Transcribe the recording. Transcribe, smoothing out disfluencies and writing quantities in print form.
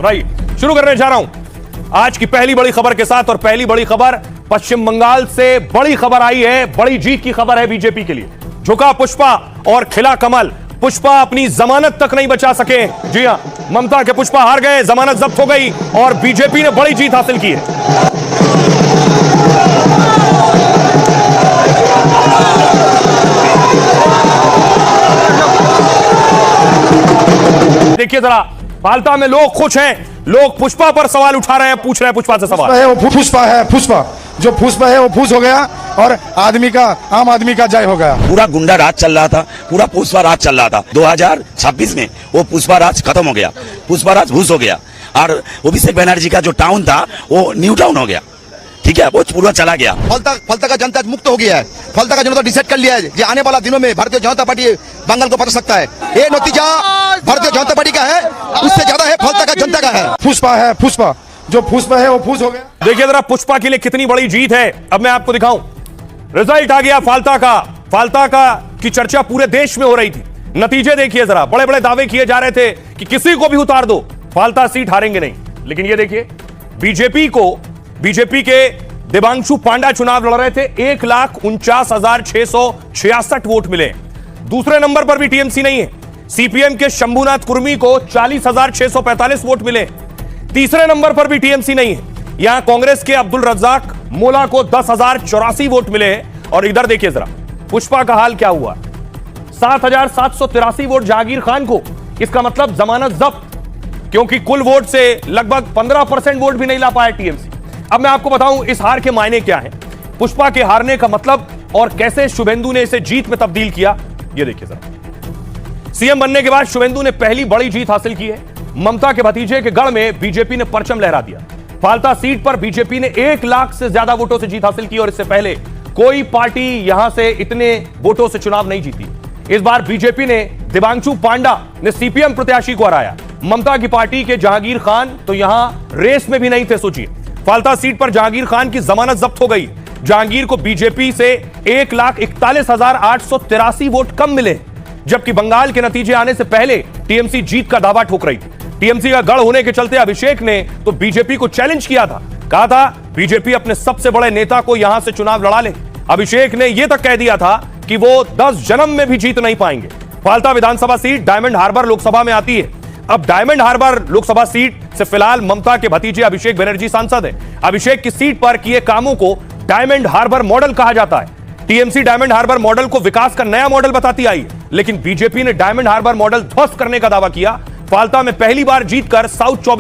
Right, शुरू करने जा रहा हूं आज की पहली बड़ी खबर के साथ। और पहली बड़ी खबर पश्चिम बंगाल से बड़ी खबर आई है, बड़ी जीत की खबर है बीजेपी के लिए। झुका पुष्पा और खिला कमल। पुष्पा अपनी जमानत तक नहीं बचा सके। जी हां, ममता के पुष्पा हार गए, जमानत जब्त हो गई और बीजेपी ने बड़ी जीत हासिल की है। देखिए जरा, फालता में लोग खुश हैं, लोग पुष्पा पर सवाल उठा रहे हैं, पूछ रहे हैं पुष्पा से सवाल। है वो पुष्पा है, पुष्पा जो पुष्पा है वो फूस हो गया और आम आदमी का जय हो गया। पूरा गुंडा राज चल रहा था, पूरा पुष्पा राज चल रहा था। 2026 में वो पुष्पा राज खत्म हो गया, पुष्पा राज भूस हो गया और अभिषेक बनर्जी का जो टाउन था वो न्यू टाउन हो गया। ठीक है, वो पूरा चला गया। फलता का जनता मुक्त हो गया है। फलता का जनता डिसाइड कर लिया है कि आने वाला दिनों में भारतीय जनता पार्टी बंगाल को पकड़ सकता है। ये नतीजा भारतीय जनता पार्टी का है, उससे ज्यादा है फलता का जनता का है। पुष्पा है, पुष्पा जो पुष्पा है वो फूस हो गया। देखिए जरा, पुष्पा के लिए कितनी बड़ी जीत है। अब मैं आपको दिखाऊं, रिजल्ट आ गया फालता का। फालता का की चर्चा पूरे देश में हो रही थी। नतीजे देखिए जरा, बड़े बड़े दावे किए जा रहे थे कि किसी को भी उतार दो, फालता सीट हारेंगे नहीं। लेकिन ये देखिए, बीजेपी के देवांशु पांडा चुनाव लड़ रहे थे, 1,49,666 वोट मिले। दूसरे नंबर पर भी टीएमसी नहीं है। सीपीएम के शंभुनाथ कुर्मी को 40,645 वोट मिले। तीसरे नंबर पर भी टीएमसी नहीं है। यहां कांग्रेस के अब्दुल रज्जाक मोला को 10,084 वोट मिले। और इधर देखिए जरा, पुष्पा का हाल क्या हुआ। 7,783 वोट जहांगीर खान को। इसका मतलब जमानत जब्त, क्योंकि कुल वोट से लगभग 15% वोट भी नहीं ला पाया टीएमसी। अब मैं आपको बताऊं इस हार के मायने क्या है, पुष्पा के हारने का मतलब, और कैसे शुभेंदु ने इसे जीत में तब्दील किया। ये देखिए जरा, सीएम बनने के बाद शुभेंदु ने पहली बड़ी जीत हासिल की है। ममता के भतीजे के गढ़ में बीजेपी ने परचम लहरा दिया। फालता सीट पर बीजेपी ने 1 लाख से ज्यादा वोटों से जीत हासिल की और इससे पहले कोई पार्टी यहां से इतने वोटों से चुनाव नहीं जीती। इस बार बीजेपी ने देवांशु पांडा ने सीपीएम प्रत्याशी को हराया। ममता की पार्टी के जहांगीर खान तो यहां रेस में भी नहीं थे। सोचिए, फालता सीट पर जहांगीर खान की जमानत जब्त हो गई। जहांगीर को बीजेपी से 1,41,883 वोट कम मिले, जबकि बंगाल के नतीजे आने से पहले टीएमसी जीत का दावा ठोक रही थी। टीएमसी का गढ़ होने के चलते अभिषेक ने तो बीजेपी को चैलेंज किया था, कहा था बीजेपी अपने सबसे बड़े नेता को यहां से चुनाव लड़ा ले। अभिषेक ने यह तक कह दिया था कि वो 10 जन्म में भी जीत नहीं पाएंगे। फालता विधानसभा सीट डायमंड हार्बर लोकसभा में आती है। अब डायमंड हार्बर लोकसभा सीट से फिलहाल ममता के भतीजे अभिषेक बनर्जी सांसद हैं। अभिषेक की सीट पर किए कामों को डायमंड हार्बर मॉडल कहा जाता है। टीएमसी डायमंड हार्बर मॉडल को विकास का नया मॉडल बताती आई है, लेकिन बीजेपी ने डायमंड हार्बर मॉडल ध्वस्त करने का दावा किया। फालता में पहली बार जीतकर साउथ 24